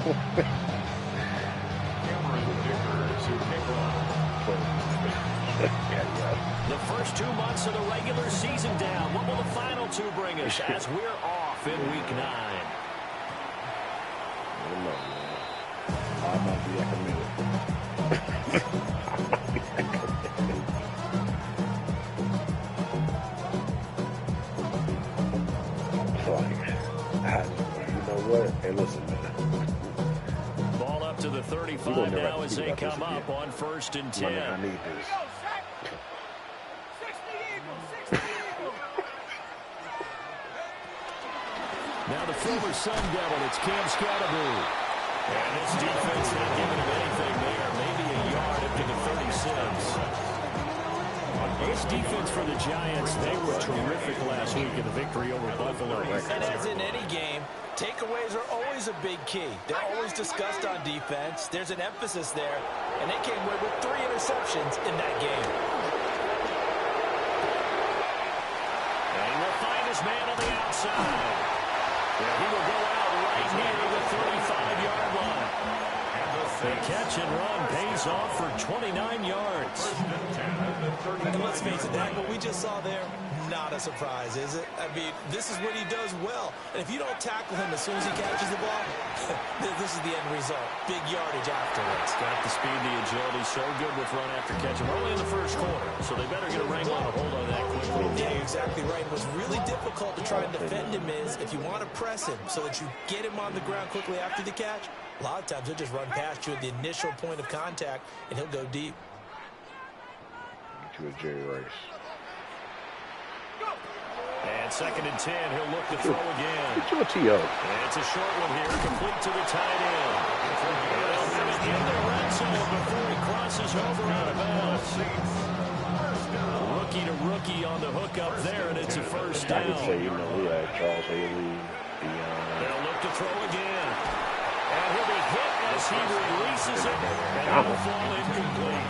The first 2 months of the regular season down. What will the final 2 bring us as we're off in week 9? I don't know, man. I might be committed. You know what? Hey, listen, man. Ball up to the 35 now as they come up on 1st and 10. I need this. Now the former Sun Devil, it's Cam Scatterby. And this defense not giving him anything there. Maybe a yard up to the 36. This defense for the Giants, they were terrific last week in the victory over Buffalo. And as in any game, takeaways are always a big key. They're always discussed on defense. There's an emphasis there, and they came away with 3 interceptions in that game. And we'll find his man on the outside. Yeah, he will go out right near the 35-yard line. The catch and run pays off for 29 yards. And let's face it, Dak, what we just saw there, not a surprise, is it? I mean, this is what he does well. And if you don't tackle him as soon as he catches the ball, this is the end result. Big yardage afterwards. Got the speed, the agility, so good with run after catch. We're only in the first quarter, so they better get a wrangle and a hold on that quickly. Yeah, you're exactly right. What's really difficult to try and defend him is if you want to press him so that you get him on the ground quickly after the catch, a lot of times he'll just run past you at the initial point of contact, and he'll go deep. To a Jerry Rice. And 2nd and 10, he'll look to throw again. Get you a T.O. And it's a short one here, complete to the tight end. They'll bring it in the red zone before he crosses over out of bounds. Rookie to rookie on the hook up there, and it's a first down. I could say, we had Charles Haley. They'll look to throw again. And he'll be hit as he releases it, and it'll fall incomplete.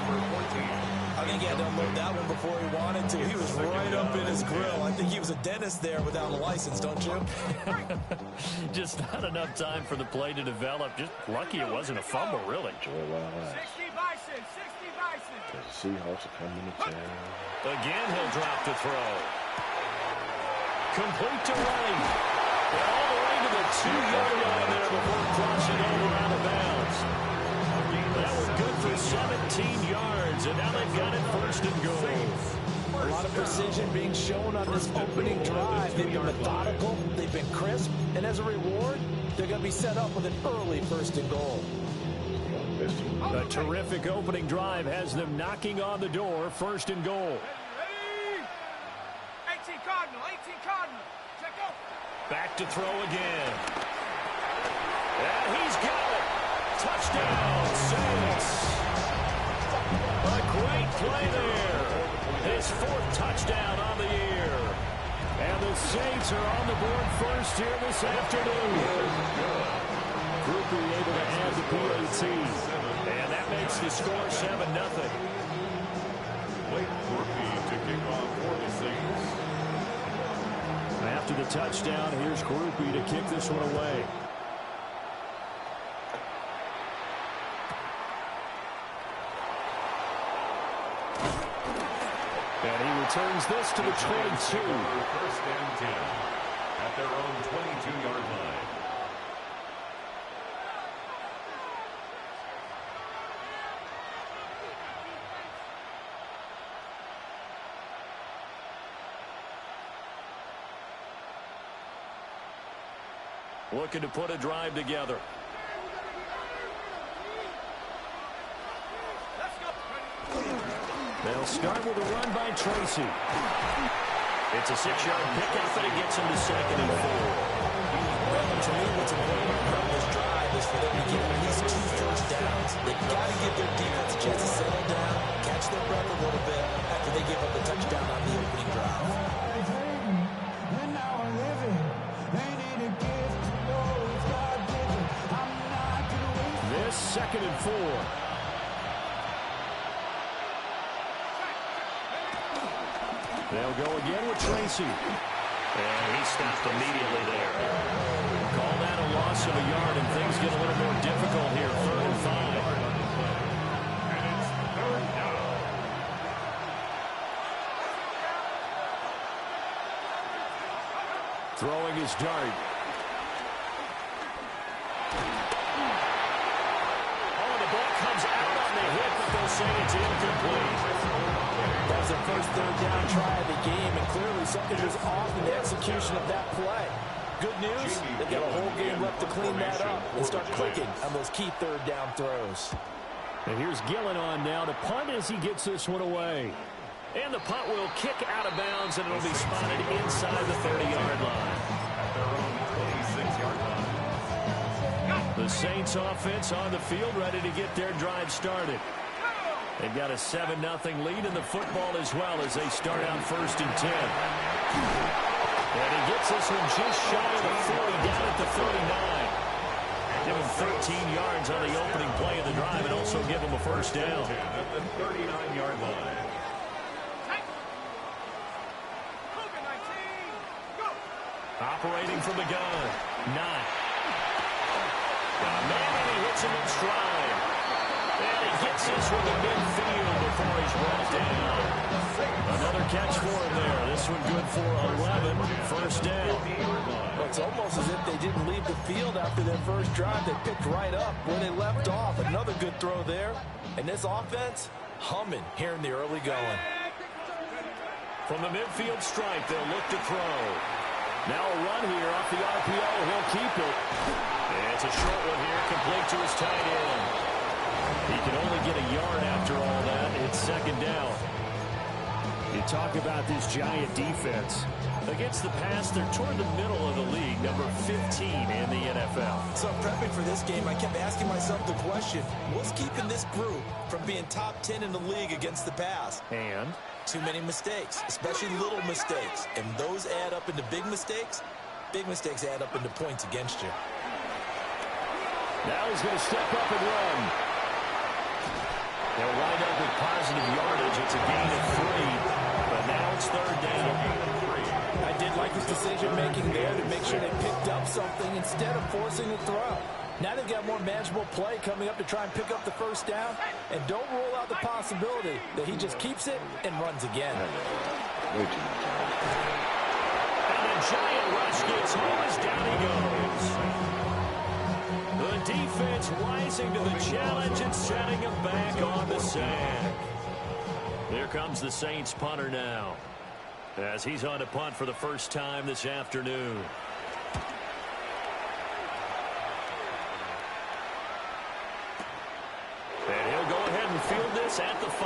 I think he had to unload that one before he wanted to. He was right up in his grill. I think he was a dentist there without a license, don't you? Just not enough time for the play to develop. Just lucky it wasn't a fumble, really. 60 Bison, 60 Bison. The Seahawks are coming to town. Again, he'll drop to throw. Complete to Wright. All the way to the 2-yard line there before crossing over out of bounds. That was good for 17 yards, and now they've got it 1st and goal. A lot of precision being shown on this opening drive. They've been methodical, they've been crisp, and as a reward, they're going to be set up with an early 1st and goal. A terrific opening drive has them knocking on the door, 1st and goal. 18 Cardinal, 18 Cardinal. Check out. Back to throw again. And he's got it. Touchdown, Saints. A great play there. His 4th touchdown on the year. And the Saints are on the board first here this afternoon. Groupie able to add the PAT. And that makes the score 7-0. Blake Groupie to kick off for the Saints. After the touchdown, here's Groupie to kick this one away. And he returns this to the 22. 1st and 10 at their own 22-yard line. Looking to put a drive together. They'll start with a run by Tracy. It's a 6-yard pickup, and it gets him to 2nd and 4. Well, to me, what's important about this drive is for them to get at least 2 first downs. They've got to give their defense a chance to settle down, catch their breath a little bit after they give up a touchdown on the opening drive. This 2nd and 4. They'll go again with Tracy. And he stopped immediately there. Call that a loss of a yard, and things get a little more difficult here. 3rd and 5. And it's 3rd down. Throwing his dart. Oh, the ball comes out on the hit, but they'll say it's incomplete. That was their first 3rd down try of the game, and clearly something was off in the execution of that play. Good news, they've got a whole game left to clean that up and start clicking on those key 3rd down throws. And here's Gillen on now to punt as he gets this one away. And the punt will kick out of bounds, and it'll be spotted inside the 30-yard line. At their own 26-yard line. The Saints offense on the field, ready to get their drive started. They've got a 7-0 lead in the football as well as they start out 1st and 10. And he gets this one just shy of the 40, down at the 39. Give him 13 yards on the opening play of the drive and also give him a 1st down. At the 39-yard line. Operating from the gun. Not. Man, and he hits him in stride. And he gets this from the midfield before he's brought down. Another catch for him there. This one good for 11. 1st down. Well, it's almost as if they didn't leave the field after their first drive. They picked right up where they left off. Another good throw there. And this offense, humming here in the early going. From the midfield stripe, they'll look to throw. Now a run here off the RPO. He'll keep it. And it's a short one here, complete to his tight end. He can only get a yard after all that. It's 2nd down. You talk about this Giant defense. Against the pass, they're toward the middle of the league, number 15 in the NFL. So prepping for this game, I kept asking myself the question, what's keeping this group from being top 10 in the league against the pass? And too many mistakes, especially little mistakes. And those add up into big mistakes. Big mistakes add up into points against you. Now he's going to step up and run. They'll wind up with positive yardage. It's a gain of 3. But now it's 3rd down. I did like his decision-making there to make sure they picked up something instead of forcing the throw. Now they've got more manageable play coming up to try and pick up the 1st down. And don't rule out the possibility that he just keeps it and runs again. Way too much time. And the Giant rush gets home as down he goes. The defense rising to the challenge and setting him back on the sand. Here comes the Saints punter now, as he's on to punt for the first time this afternoon. And he'll go ahead and field this at the 5.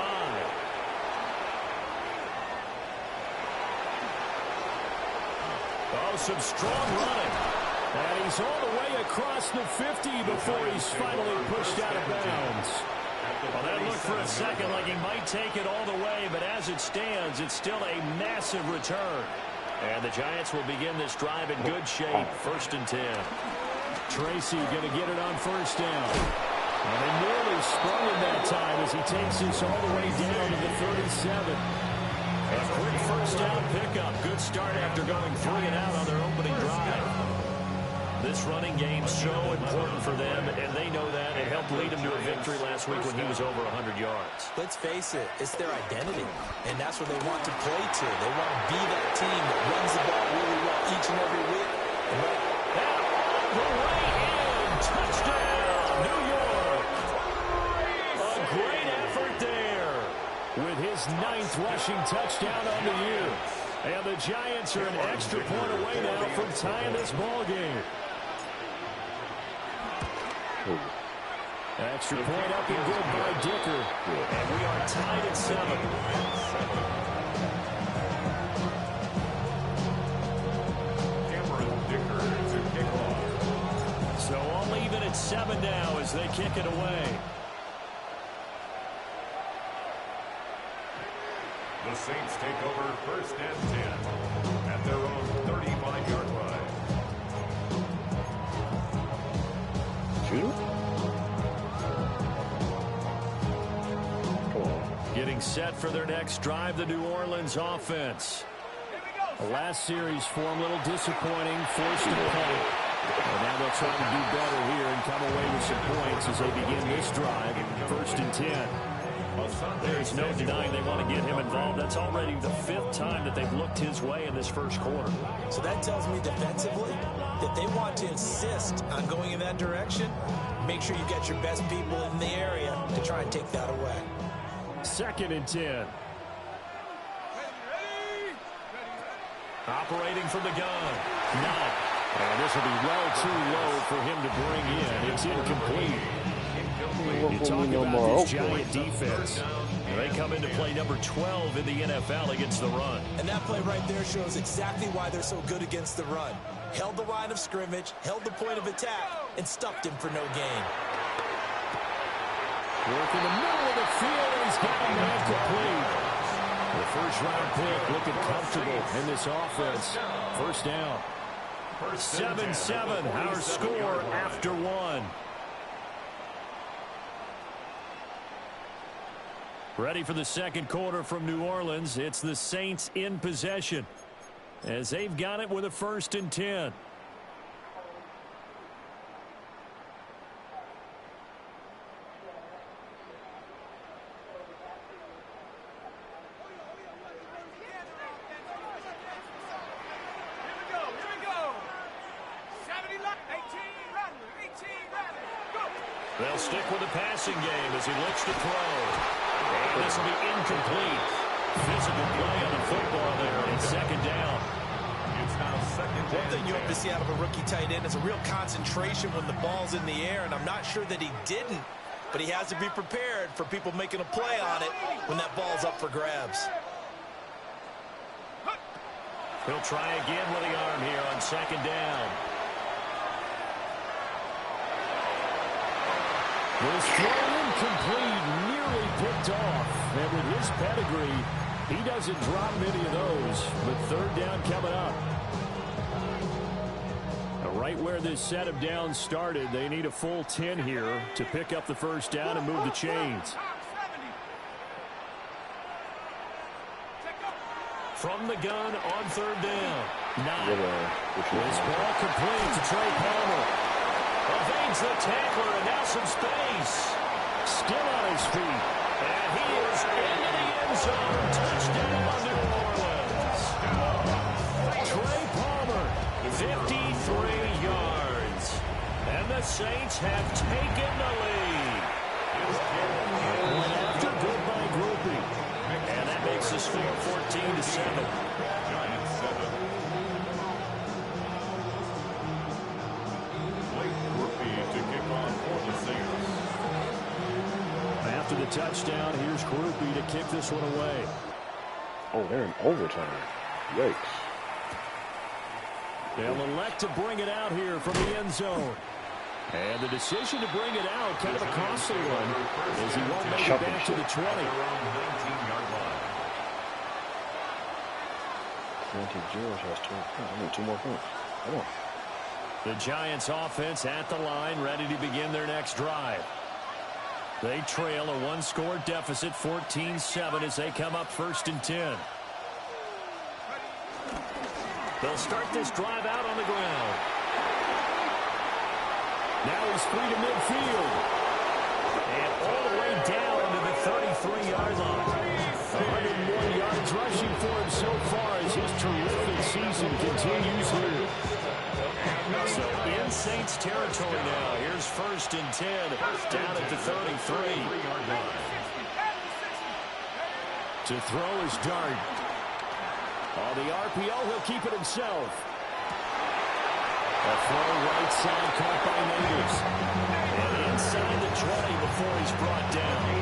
Oh, some strong running. And he's all the way across the 50 before he's finally pushed out of bounds. Well, that looked for a second like he might take it all the way, but as it stands, it's still a massive return. And the Giants will begin this drive in good shape, 1st and 10. Tracy going to get it on 1st down. And they nearly sprung him that time as he takes this all the way down to the 37. A quick 1st down pickup. Good start after going 3 and out on their opening drive. This running game's so important for them, and they know that. It helped lead them to a victory last week when he was over 100 yards. Let's face it, it's their identity, and that's what they want to play to. They want to be that team that runs the ball really well each and every week. And now on the way in, touchdown, New York. A great effort there with his 9th rushing touchdown on the year. And the Giants are an extra point away now from tying this ball game. Extra point up and good by Dicker. And we are tied at 7. Cameron Dicker to kick off. So all even at 7 now as they kick it away. The Saints take over 1st and 10 at their own 35-yard line. Shoot. Come on. Getting set for their next drive, the New Orleans offense. Here we go. The last series for him, a little disappointing, forced to play. And now they'll try to do better here and come away with some points as they begin this drive. 1st and 10. There's no denying they want to get him involved. That's already the 5th time that they've looked his way in this first quarter. So that tells me defensively that they want to insist on going in that direction. Make sure you get your best people in the area to try and take that away. 2nd and 10. Operating from the gun. None. And this will be well too low for him to bring in. It's incomplete. You talk about this giant defense. They come into play number 12 in the NFL against the run. And that play right there shows exactly why they're so good against the run. Held the line of scrimmage, held the point of attack, and stuffed him for no gain. Work in the middle of the field, and he's got him incomplete. The first-round pick looking comfortable in this offense. First down. 7-7, our score after 1. Ready for the second quarter from New Orleans. It's the Saints in possession as they've got it with a 1st and 10. They'll stick with the passing game as he looks to throw. And this will be incomplete. Physical play on the football there, and 2nd down. It's now 2nd down. One thing you hope to see out of a rookie tight end is a real concentration when the ball's in the air, and I'm not sure that he didn't, but he has to be prepared for people making a play on it when that ball's up for grabs. He'll try again with the arm here on 2nd down. This throw incomplete, nearly picked off. And with his pedigree, he doesn't drop many of those. But 3rd down coming up. Right where this set of downs started, they need a full 10 here to pick up the first down and move the chains. From the gun on 3rd down. 9. This ball complete to Trey Palmer. Evades the tackler, and now some space. Still on his feet. And he is into the end zone. Touchdown, New Orleans. Trey Palmer, 53 yards. And the Saints have taken the lead. Went after good by Groupie. And that makes the score 14-7. Giants 7. After the touchdown, here's Groupie to kick this one away. Oh, they're in overtime. Yikes. They'll elect to bring it out here from the end zone. And the decision to bring it out, kind of a costly one, as he won't make it back to the 20. 19-yard line. 20-0 has 2 points. I need 2 more points. Come on. The Giants offense at the line, ready to begin their next drive. They trail a 1-score deficit, 14-7, as they come up 1st and 10. They'll start this drive out on the ground. Now he's free to midfield. And all the way down to the 33-yard line. 101 yards rushing for him so far as his terrific season continues here. So in Saints territory now. Here's 1st and 10 down at the 33-yard line. To throw his dart. On the RPO, he'll keep it himself. A throw right side caught by Natives. And inside the 20 before he's brought down.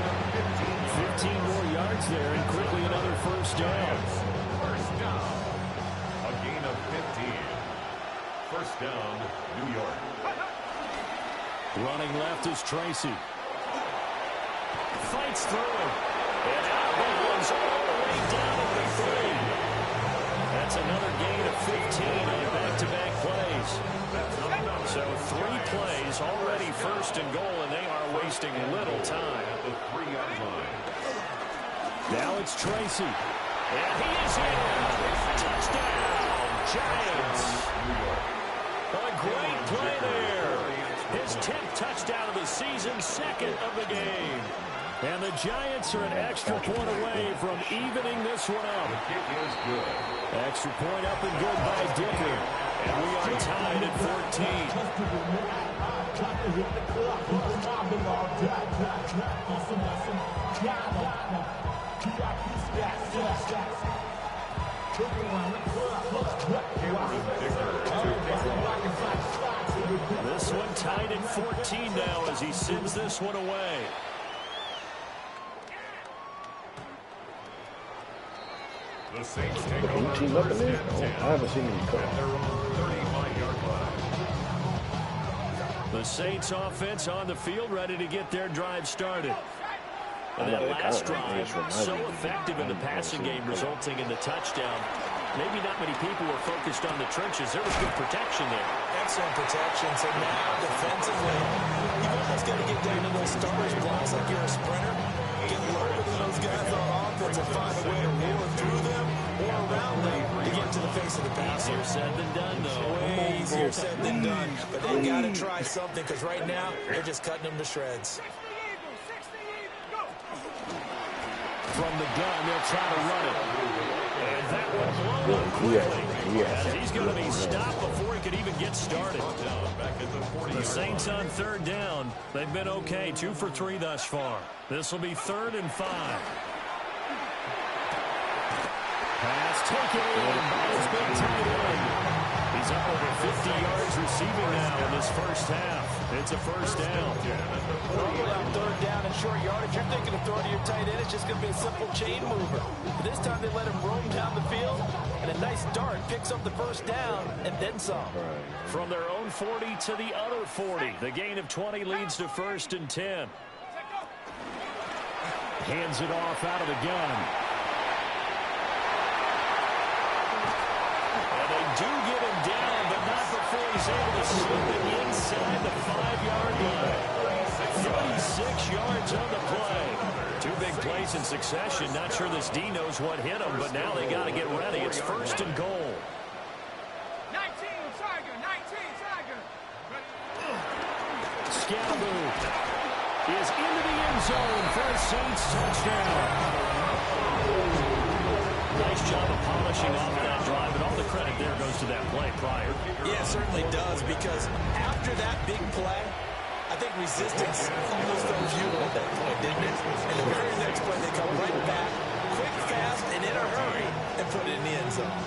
15 more yards there and quickly another first down. First down. A gain of 15. First down, New York. Running left is Tracy. Fights through him. And out goes all the way down at the 3. That's another gain of 15 on back-to-back plays. So 3 plays already 1st and goal, and they are wasting little time. At the 3-yard line. Now it's Tracy. And he is in. Touchdown. Giants. A great play there. His 10th touchdown of the season, second of the game. And the Giants are an extra point away from evening this one up. The kick is good. Extra point up and good by Dicker. And we are tied at 14. This one tied at 14 now as he sends this one away. The Saints take Any over team up in there? first and 10. I haven't seen any cut. At their own 35-yard line. The Saints offense on the field, ready to get their drive started. And that last drive, so effective in the passing game, resulting in the touchdown. Maybe not many people were focused on the trenches. There was good protection there. Excellent protection. So now, defensively, you've almost got to get down to those starters blocks like you're a sprinter. Get lower than those guys on offense and find a way to roar through them or around them to get to the face of the pass. Easier said than done, though. Way easier said than done. But they've got to try something because right now, they're just cutting them to shreds. From the gun, they'll try to run it. And that one blown up quickly. As he's going to be stopped before he could even get started. The Saints on third down. They've been okay, 2 for 3 thus far. This will be 3rd and 5. Pass taken in by his big tight end. He's up over 50 yards receiving now in this first half. It's a first down. Normally on third down and short yardage, you're thinking of throwing to your tight end. It's just going to be a simple chain mover. But this time they let him roam down the field, and a nice dart picks up the first down and then some. From their own 40 to the other 40. The gain of 20 leads to 1st and 10. Hands it off out of the gun. And they do get him down, but not before he's able to slip it inside the 5-yard line. 36 yards on the play. 2 big plays in succession. Not sure this D knows what hit him, but now they got to get ready. It's 1st and goal. 19, Tiger, 19, Tiger. Scalaboo is into the end zone for a Saints touchdown. Nice job of polishing off that drive, and all the credit there goes to that play prior. Yeah, it certainly does, because after that big play, I think resistance almost felt futile at that point, didn't it? And the very next play, they come right back, quick, fast, and in a hurry, and put it in the end zone.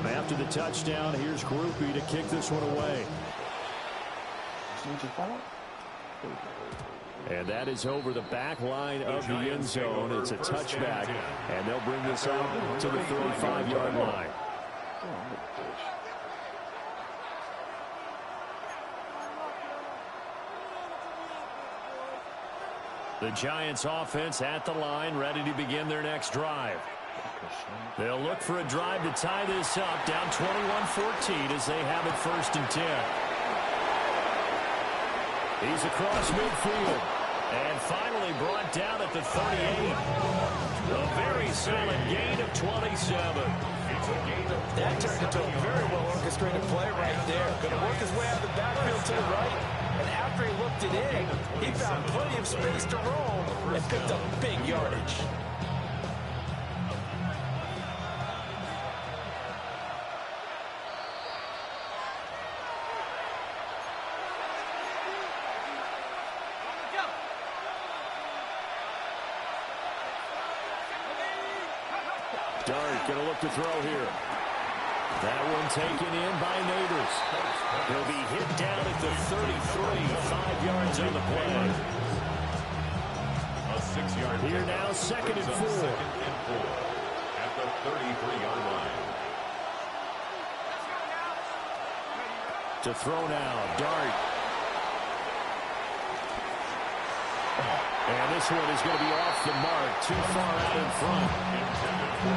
After the touchdown, here's Groupie to kick this one away. And that is over the back line of the end zone. It's a touchback, and they'll bring this out to the 35-yard line. The Giants offense at the line, ready to begin their next drive. They'll look for a drive to tie this up, down 21-14 as they have it 1st and 10. He's across midfield and finally brought down at the 38. A very solid gain of 27. That turned into a very well orchestrated play right there. Going to work his way out of the backfield to the right. And after he looked it in, he found plenty of space to roll and picked up big yardage. Dart going to look to throw here. That one taken in by Neighbors. He'll be hit down at the 33, 5 yards on the play. A 6-yard Here now, 2nd and 4. At the 33-yard line. To throw now, Dart. And this one is going to be off the mark, too far out in front.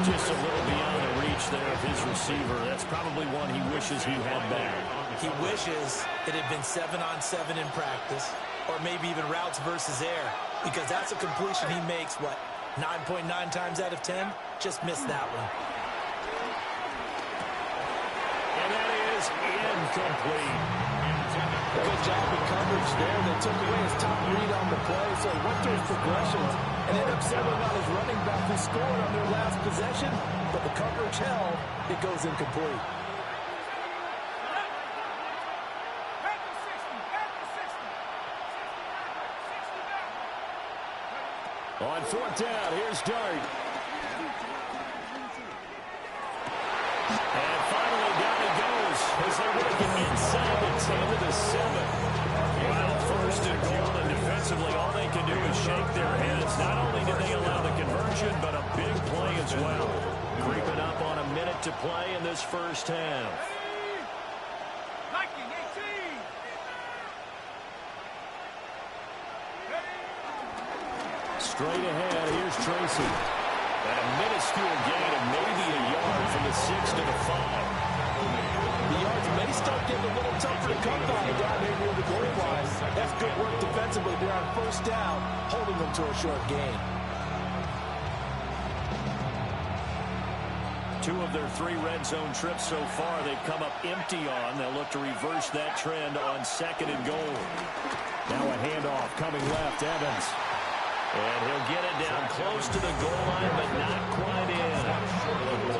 Just a little beyond the reach there of his receiver. That's probably one he wishes he had back. He wishes it had been 7-on-7 in practice. or maybe even routes versus air, because that's a completion he makes, what, 9.9 times out of 10? Just missed that one. And that is incomplete. Good job in coverage there. They took away his top read on the play, so he went through his progressions and ended up settling on his running back who scored on their last possession, but the coverage held. It goes incomplete. On fourth down, here's Dart. And finally, down he goes as they work it inside the 10 to the 7. Well, first and goal, and defensively, all they can do is shake their heads. Not only did they allow the conversion, but a big play as well. Creeping up on a minute to play in this first half. Straight ahead, here's Tracy. And a minuscule gain of maybe a yard from the 6 to the 5. The yards may start getting a little tougher to come by down here near the goal line. That's good work defensively there on first down, holding them to a short gain. 2 of their 3 red zone trips so far they've come up empty on. They'll look to reverse that trend on second and goal. Now a handoff coming left, Evans. And he'll get it down close to the goal line, but not quite in.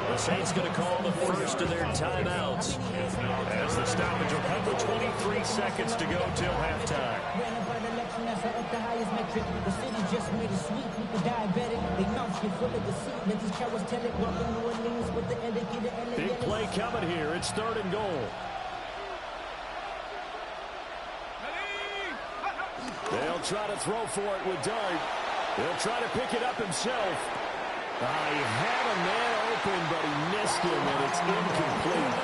The Saints going to call the first of their timeouts as the stoppage will come with 23 seconds to go till halftime. Big play coming here. It's third and goal. They'll try to throw for it with Dart. He'll try to pick it up himself. He had a man open, but he missed him, and it's incomplete.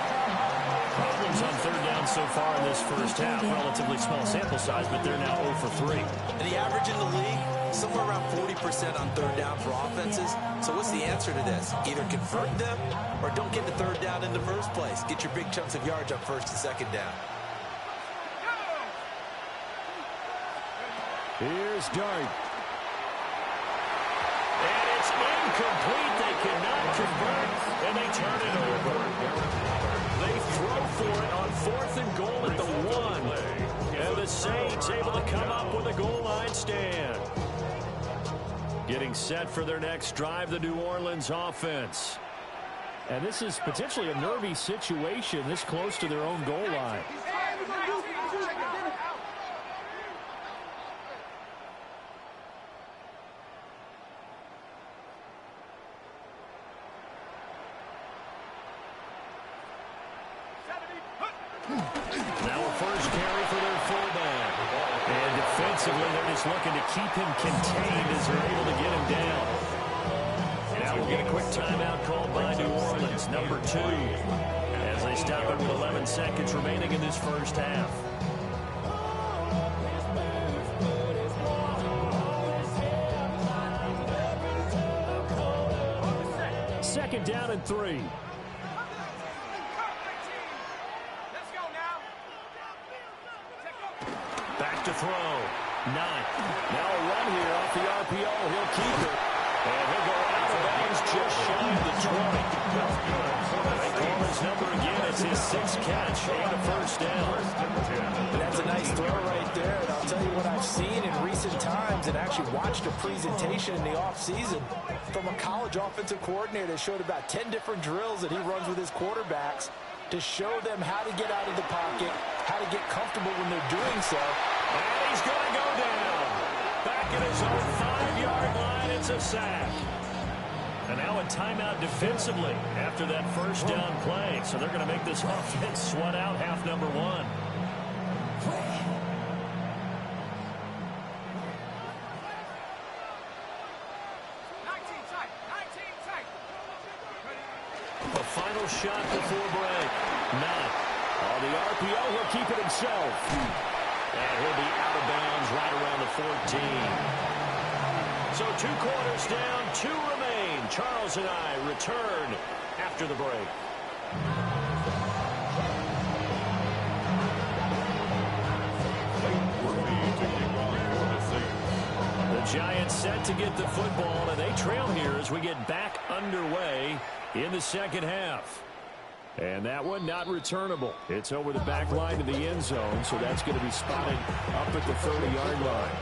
Problems on third down so far in this first half. Relatively small sample size, but they're now 0 for 3. And the average in the league, somewhere around 40% on third down for offenses. So what's the answer to this? Either convert them or don't get the third down in the first place. Get your big chunks of yards on first and second down. Here's Dart. And it's incomplete. They cannot convert, and they turn it over. They throw for it on fourth and goal at the 1. And the Saints able to come up with a goal line stand. Getting set for their next drive, the New Orleans offense. And this is potentially a nervy situation this close to their own goal line. Now a first carry for their fullback. And defensively, they're just looking to keep him contained as they're able to get him down. Now we'll get a quick timeout called by New Orleans, number 2, as they stop it with 11 seconds remaining in this first half. Second down and 3. Back to throw. 9. Now a run here off the RPO. He'll keep it. And he'll go out of bounds just shy of the 20. They call his number again. It's his 6th catch and a first down. That's a nice throw right there. And I'll tell you what I've seen in recent times and actually watched a presentation in the offseason from a college offensive coordinator that showed about 10 different drills that he runs with his quarterbacks to show them how to get out of the pocket, how to get comfortable when they're doing so. And he's going to go down. Back at his own 5-yard line, it's a sack. And now a timeout defensively after that first down play. So they're going to make this offense sweat out half number 1. A final shot before break. 9. On the RPO, he'll keep it himself. And he'll be out of bounds right around the 14. So 2 quarters down, 2 remain. Charles and I return after the break. We're being Giants set to get the football, and they trail here as we get back underway in the second half. And that one not returnable. It's over the back line to the end zone, so that's going to be spotted up at the 30-yard line.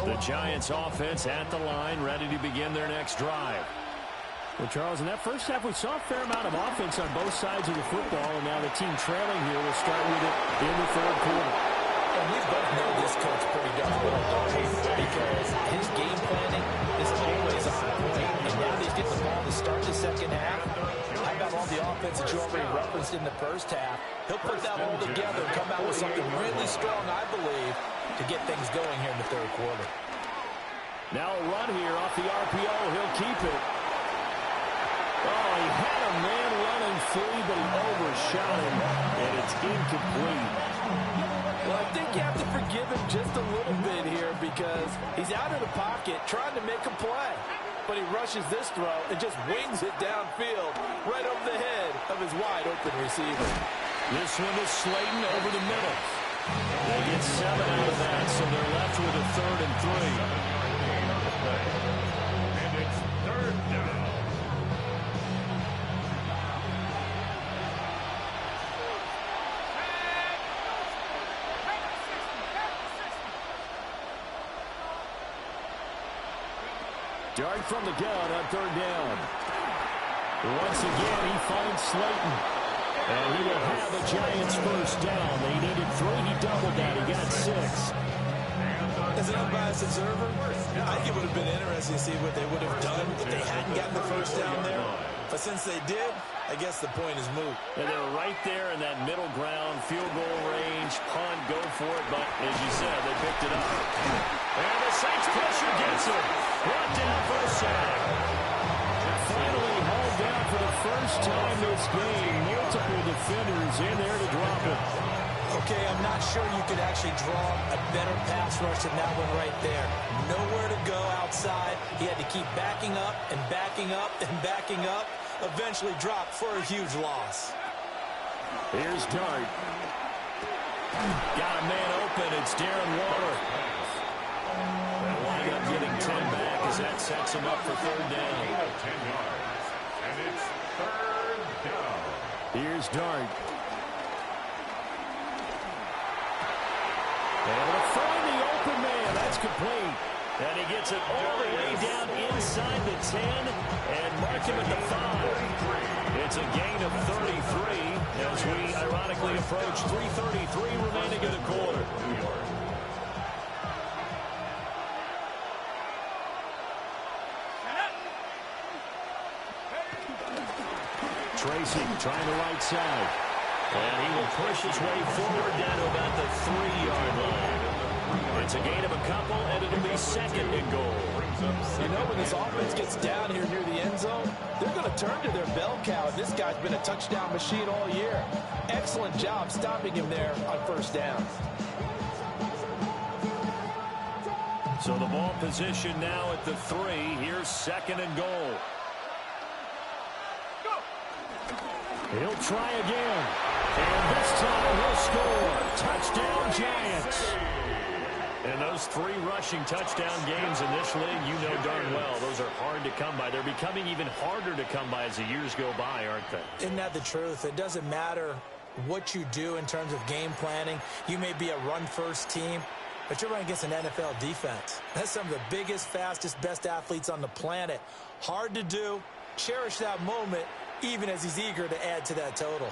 The Giants offense at the line, ready to begin their next drive. Well, Charles, in that first half, we saw a fair amount of offense on both sides of the football, and now the team trailing here will start with it in the third quarter. And we both know this coach pretty darn well, don't we? Because his game planning is always on point, and now he's getting the ball to start the second half. How about all the offense that you already referenced in the first half? He'll put that all together and come out with something really strong, I believe, to get things going here in the third quarter. Now a run here off the RPO. He'll keep it. Oh, he had a man running free, but he overshot him, and it's incomplete. Well, I think you have to forgive him just a little bit here because he's out of the pocket trying to make a play. But he rushes this throw and just wings it downfield right over the head of his wide-open receiver. This one is Slayton over the middle. They get 7 out of that, so they're left with a 3rd and 3. And it's 3rd down. Dart from the gun on 3rd down. Once again, he finds Slayton. And he will have the Giants first down. They needed 3. He doubled that. He got 6. As an unbiased observer, I think it would have been interesting to see what they would have done if they hadn't gotten the first down there. But since they did, I guess the point is moot. And they're right there in that middle ground, field goal range, punt, go for it. But as you said, they picked it up. And the Saints pressure gets him. Brought down for a sack. And finally hauled down for the first time this game. Multiple defenders in there to drop it. Okay, I'm not sure you could actually draw a better pass rush than that one right there. Nowhere to go outside. He had to keep backing up and backing up and backing up. Eventually dropped for a huge loss. Here's Dart. Got a man open. It's Darren Waller. They'll wind up getting 10 back as that sets him up for 3rd down. 10 yards. And it's 3rd down. Here's Dart. Able to find the open man. That's complete. And he gets it all the way down inside the 10 and mark him at the 5. It's a gain of 33 as we ironically approach 3:33 remaining in the quarter. Tracy trying the right side. And he will push his way forward down to about the 3-yard line. It's a gain of a couple, and it'll be 2nd and goal. You know, when this offense gets down here near the end zone, they're going to turn to their bell cow. This guy's been a touchdown machine all year. Excellent job stopping him there on 1st down. So the ball position now at the 3. Here's 2nd and goal. He'll try again. And this time he'll score. Touchdown, Giants. And those 3 rushing touchdown games in this league, you know darn well, those are hard to come by. They're becoming even harder to come by as the years go by, aren't they? Isn't that the truth? It doesn't matter what you do in terms of game planning. You may be a run-first team, but you're running against an NFL defense. That's some of the biggest, fastest, best athletes on the planet. Hard to do. Cherish that moment, even as he's eager to add to that total.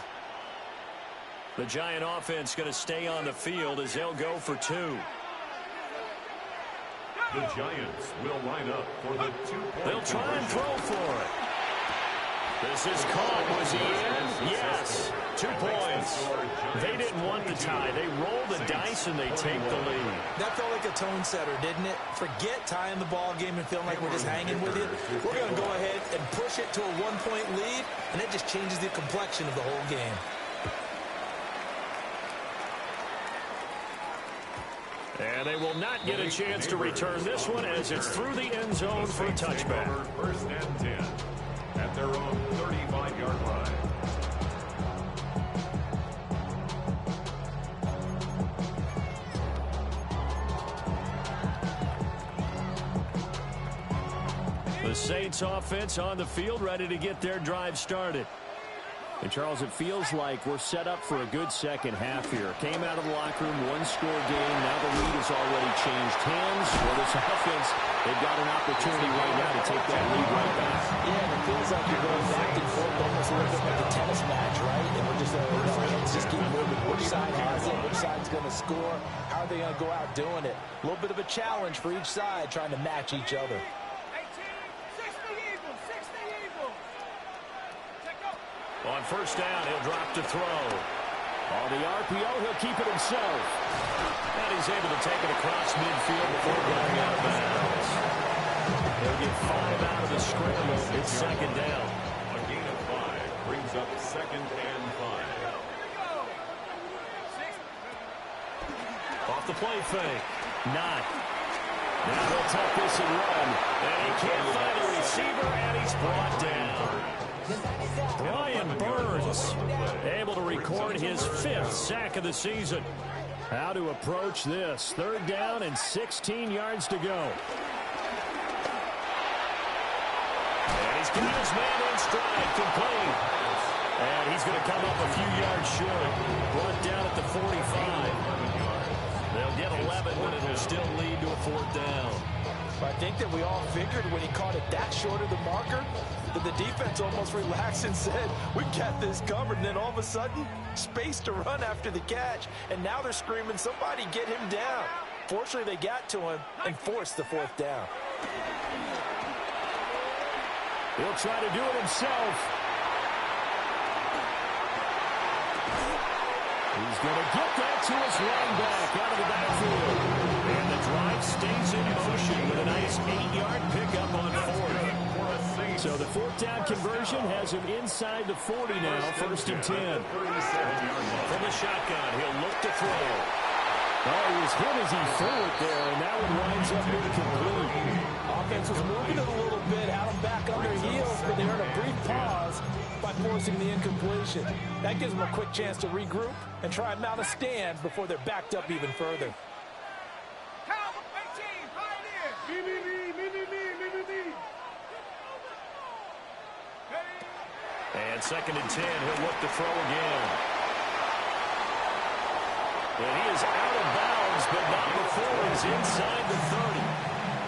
The Giant offense going to stay on the field as they'll go for 2. The Giants will line up for the 2-point They'll try and throw for it. This is caught. Was he in? Yes. 2 points. They didn't want the tie. They roll the dice and they take the lead. That felt like a tone setter, didn't it? Forget tying the ball game and feeling like we're just hanging with it. We're going to go ahead and push it to a 1-point lead, and it just changes the complexion of the whole game. And they will not get a chance to return this one as it's through the end zone for a touchback. First and 10 at their own 35-yard line. The Saints offense on the field, ready to get their drive started. And, Charles, it feels like we're set up for a good second half here. Came out of the locker room, one-score game. Now the lead has already changed hands. For this offense, they've got an opportunity right now to take that lead right back. Yeah, and it feels like you're going back and forth almost a little bit like a tennis match, right? And we're just, let's just keep moving. Which side has it? Which side's going to score? How are they going to go out doing it? A little bit of a challenge for each side trying to match each other. On first down, he'll drop to throw. On the RPO, he'll keep it himself. And he's able to take it across midfield before going out of bounds. They'll get 5 out of the scramble. It's second down. A gain of 5 brings up second and 5. Off the play fake. Not. Now they'll tuck this and run. And he can't find a receiver, and he's brought down. Brian Burns able to record his 5th sack of the season. How to approach this? Third down and 16 yards to go. And he's got his man in stride, complete. And he's going to come up a few yards short. Brought down at the 45. They'll get 11, but it'll still lead to a 4th down. I think that we all figured when he caught it that short of the marker that the defense almost relaxed and said, we got this covered. And then all of a sudden, space to run after the catch. And now they're screaming, somebody get him down. Fortunately, they got to him and forced the 4th down. He'll try to do it himself. He's going to get that to his running back out of the backfield. And the drive stays in motion with a nice 8-yard pickup on 4th. So the 4th down conversion has him inside the 40 now, 1st and 10. From the shotgun, he'll look to throw. Oh, he was hit as he threw it there, and that one winds up incomplete. Offense was moving it a little bit, had them back on their heels, but they earned a brief pause by forcing the incompletion. That gives them a quick chance to regroup and try and mount a stand before they're backed up even further. And 2nd and 10, he'll look to throw again. And he is out of bounds, but not before he's inside the 30.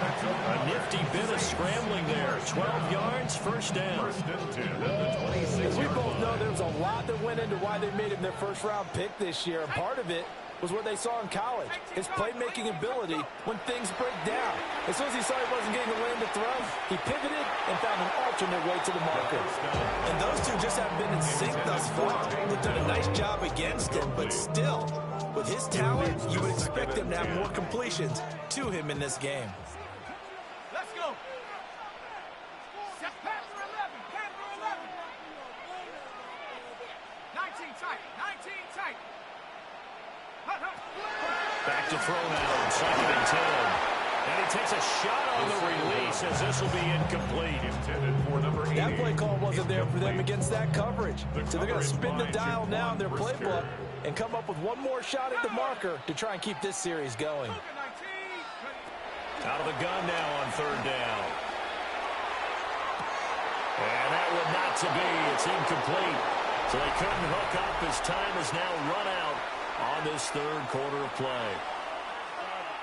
A nifty bit of scrambling there. 12 yards, 1st down. As we both know, there was a lot that went into why they made him their 1st-round pick this year. And part of it was what they saw in college, his playmaking ability when things break down. As soon as he saw he wasn't getting the lane to throw, he pivoted and found an alternate way to the marker. And those two just haven't been in sync thus far. They've done a nice job against him, but still, with his talent, you would expect them to have more completions to him in this game. Let's go. Set pass for 11. Pass for 11. 19 tight. 19 tight. Back to throw now, 2nd and 10. And he takes a shot on the release as this will be incomplete. Intended for number 80. That play call wasn't there for them against that coverage. So they're going to spin the dial now in their playbook and come up with one more shot at the marker to try and keep this series going. Out of the gun now on 3rd down. And that one not to be. It's incomplete. So they couldn't hook up as time has now run out on this 3rd quarter of play.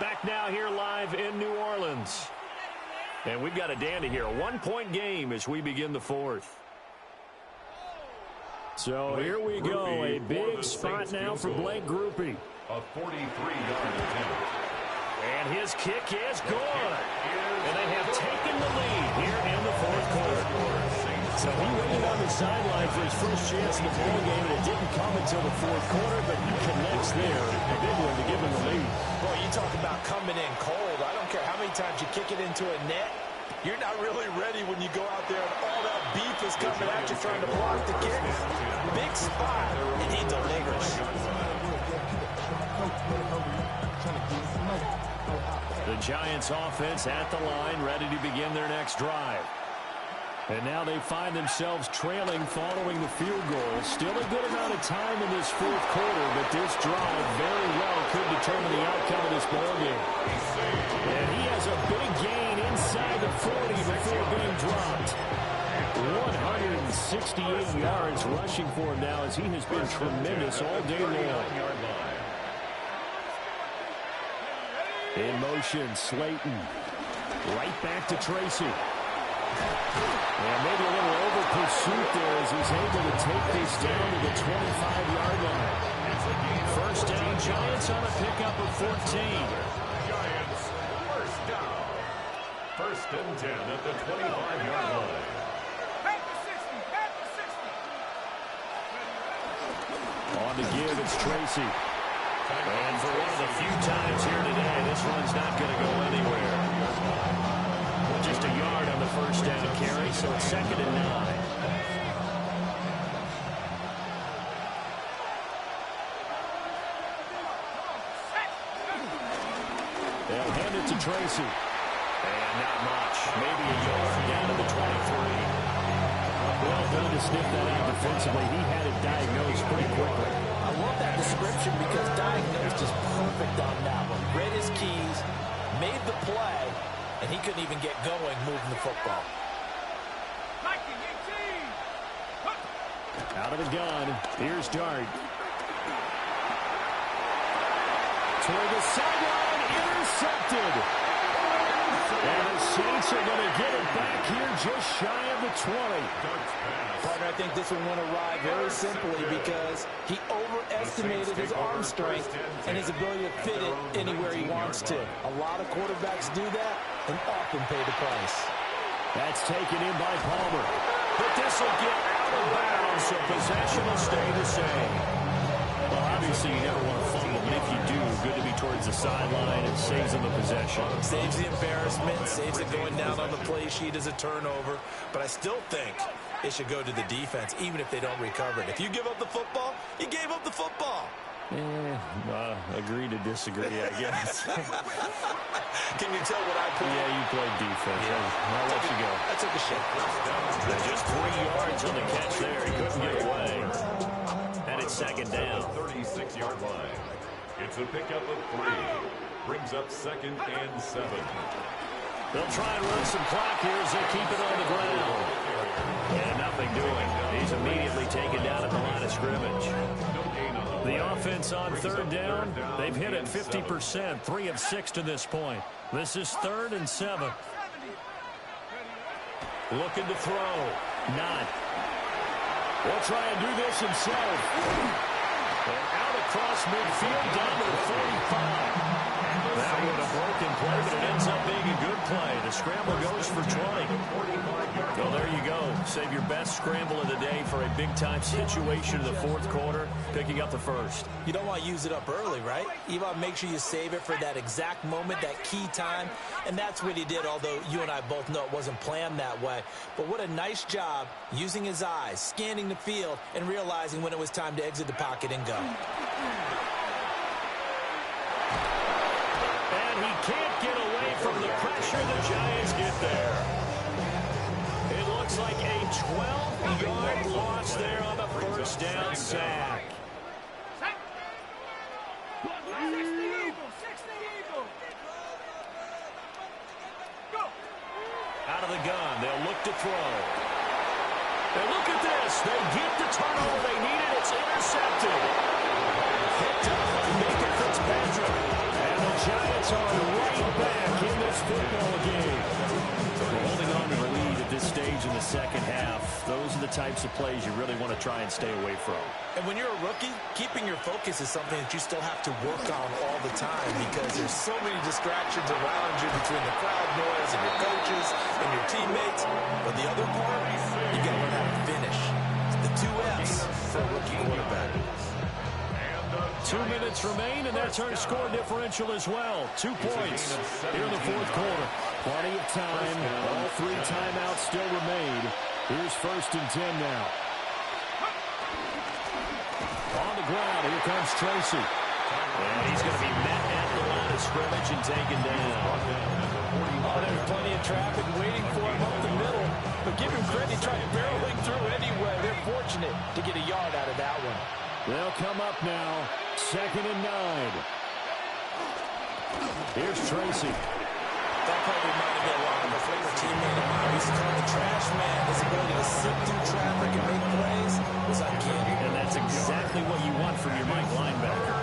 Back now here live in New Orleans. And we've got a dandy here. A 1-point game as we begin the 4th. So here we go. A big spot now for Blake Grupe. A 43-yard attempt. And his kick is good. And they have taken the lead here in the 4th quarter. So he waited on the sideline for his first chance in the ball game, and it didn't come until the 4th quarter, but he connects there. A big one to give him the lead. Boy, you talk about coming in cold. I don't care how many times you kick it into a net. You're not really ready when you go out there and all that beef is coming at you trying to block the kick. Big spot, and he delivers. Giants offense at the line, ready to begin their next drive. And now they find themselves trailing following the field goal. Still a good amount of time in this fourth quarter, but this drive very well could determine the outcome of this ballgame. And he has a big gain inside the 40 before being dropped. 168 yards rushing for him now as he has been tremendous all day long. In motion, Slayton. Right back to Tracy. And maybe a little over pursuit there as he's able to take this down to the 25-yard line. First down, Giants on a pickup of 14. Giants, first down. First and 10 at the 25-yard line. On the give, it's Tracy. And for one of the few times here today, this one's not going to go anywhere. Just a yard on the first down carry, so it's 2nd and 9. They'll hand it to Tracy. And not much. Maybe a yard down to the 23. Well done to sniff that out defensively. He had it diagnosed pretty quickly. I love that description because diagnosed is perfect on that one. Read his keys, made the play, and he couldn't even get going moving the football. Out of the gun, here's Dart. Toward the sideline, intercepted. And the Saints are going to get it back here just shy of the 20. Partner, I think this one went awry very simply because he overestimated his arm strength and his ability to fit it anywhere he wants to. A lot of quarterbacks do that and often pay the price. That's taken in by Palmer. But this will get out of bounds, so possession will stay the same. Well, obviously you never want to fumble, but if you do, good to be towards the sideline. It saves them the possession. Saves the embarrassment, saves it going down on the play sheet as a turnover. But I still think it should go to the defense, even if they don't recover it. If you give up the football, you gave up the football. Agree to disagree, I guess. Can you tell what I played? Yeah, you played defense. Yeah. I'll let you go. I took a shot. Just 3 yards on the catch there. He couldn't get away. And it's 2nd down. 36-yard line. It's a pickup of 3. Brings up 2nd and 7. They'll try and run some clock here as they keep it on the ground. And nothing doing. He's immediately taken down at the line of scrimmage. The offense on 3rd down, they've hit it 50%, 3 of 6 to this point. This is 3rd and 7. Looking to throw. Not. Will try and do this himself. And out across midfield down to the 45. That was a broken play, but it ends up being a good play. The scramble goes for 20. Well, there you go. Save your best scramble of the day for a big-time situation in the 4th quarter, picking up the 1st. You don't want to use it up early, right? You want to make sure you save it for that exact moment, that key time. And that's what he did, although you and I both know it wasn't planned that way. But what a nice job using his eyes, scanning the field, and realizing when it was time to exit the pocket and go. And he can't get away from the pressure. The Giants get there. It looks like a 12-yard loss there on the first down sack. Out of the gun, they'll look to throw. And look at this. They get the turnover they needed. It's intercepted. Picked up by Baker Fitzpatrick. And the Giants are right back in this football game. We're holding on to the lead at this stage in the second half. Those are the types of plays you really want to try and stay away from. And when you're a rookie, keeping your focus is something that you still have to work on all the time because there's so many distractions around you between the crowd noise and your coaches and your teammates. But the other part, you got to learn how to finish. The 2 F's for a rookie quarterback. 2 minutes remain, and that's our score differential as well. 2 points here in the 4th quarter. Plenty of time. All 3 timeouts still remain. Here's 1st and 10 now. On the ground, here comes Tracy. And he's going to be met at the line of of scrimmage and taken down. Oh, there's plenty of traffic waiting for him up the middle. But give him credit, he tried barreling through anyway. They're fortunate to get a yard out of that one. They'll come up now, 2nd and 9. Here's Tracy. That probably reminded me a lot of a former teammate of mine. He's called the trash man. His ability to sit through traffic and make plays was uncanny. And that's exactly what you want from your Mike linebacker.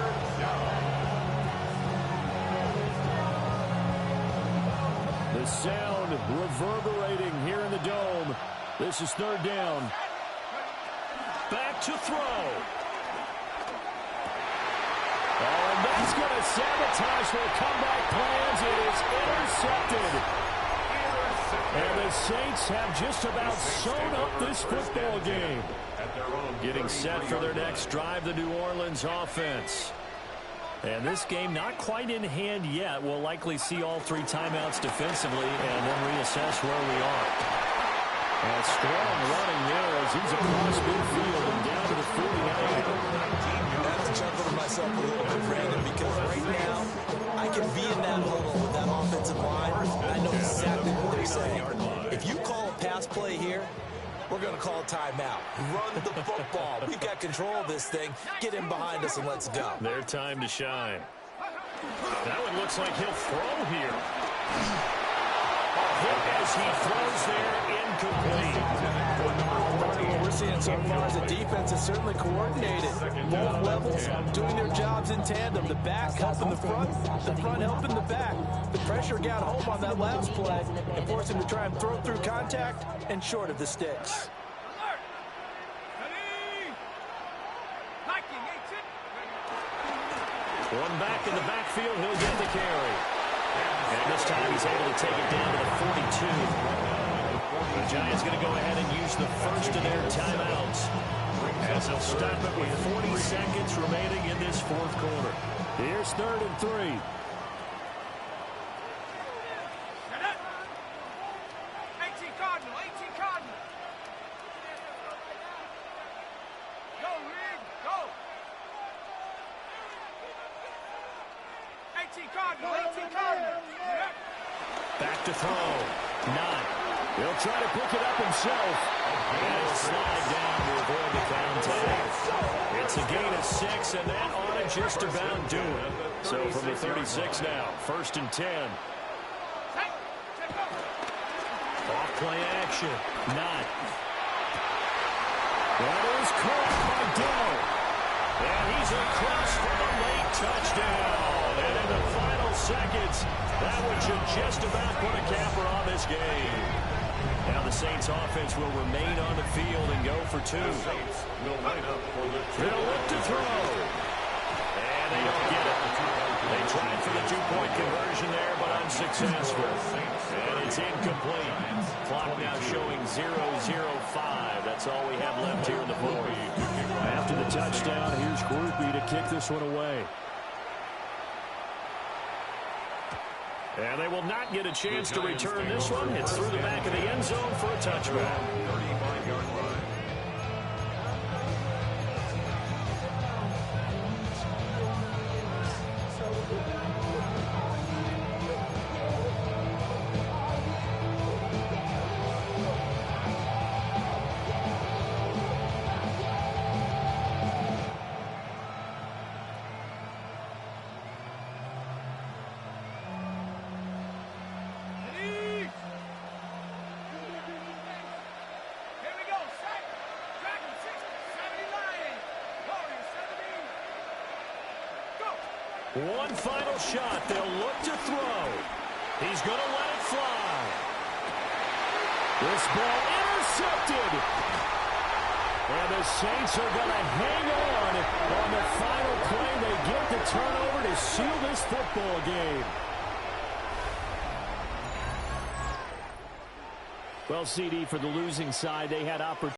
The sound reverberating here in the dome. This is 3rd down. Back to throw. Oh, and that's going to sabotage their comeback plans. It is intercepted. And the Saints have just about sewn up this football game. Getting set for their next drive, the New Orleans offense. And this game not quite in hand yet. We'll likely see all 3 timeouts defensively and then reassess where we are. And strong running there as he's across midfield and down to the 49. I have to chuckle to myself a little bit, Brandon, because right now I can be in that huddle with that offensive line. I know exactly what they're saying. If you call a pass play here, we're going to call a timeout. Run the football. We've got control of this thing. Get in behind us and let's go. Their time to shine. That one looks like he'll throw here. Hit as he throws there, incomplete. What we're seeing so far is the defense is certainly coordinated. Both levels doing their jobs in tandem. The back helping the front helping the back. The pressure got home on that last play and forced him to try and throw through contact and short of the sticks. Alert! Ready! Hiking, 18. One back in the backfield, he'll get the carry. And this time he's able to take it down to the 42. The Giants going to go ahead and use the first of their timeouts as they'll stop it with 40 seconds remaining in this 4th quarter. Here's 3rd and 3. Set up. 18 Cardinal, 18 Cardinal. Go, Reed, go. 18 Cardinal, 18 Cardinal. Back to throw. 9. He'll try to pick it up himself. And he'll slide down to avoid the contact. It's a gain of 6, and that ought to just about do it. So from the 36 now, 1st and 10. Off play action. 9. That is caught by Dell. And he's across for a late touchdown. And in the final seconds, that one should just about put a capper on this game. Now the Saints offense will remain on the field and go for 2. Will line up for the They'll look to throw. And they don't get it. They tried for the 2-point conversion there, but unsuccessful. And it's incomplete. Clock now showing 0-0-5. That's all we have left here in the 4th. After the touchdown, here's Groupie to kick this one away. And they will not get a chance to return this one. It's through the back of the end zone for a touchback. 35-yard line. One final shot. They'll look to throw. He's going to let it fly. This ball intercepted. And the Saints are going to hang on the final play. They get the turnover to seal this football game. Well, CD, for the losing side, they had opportunity.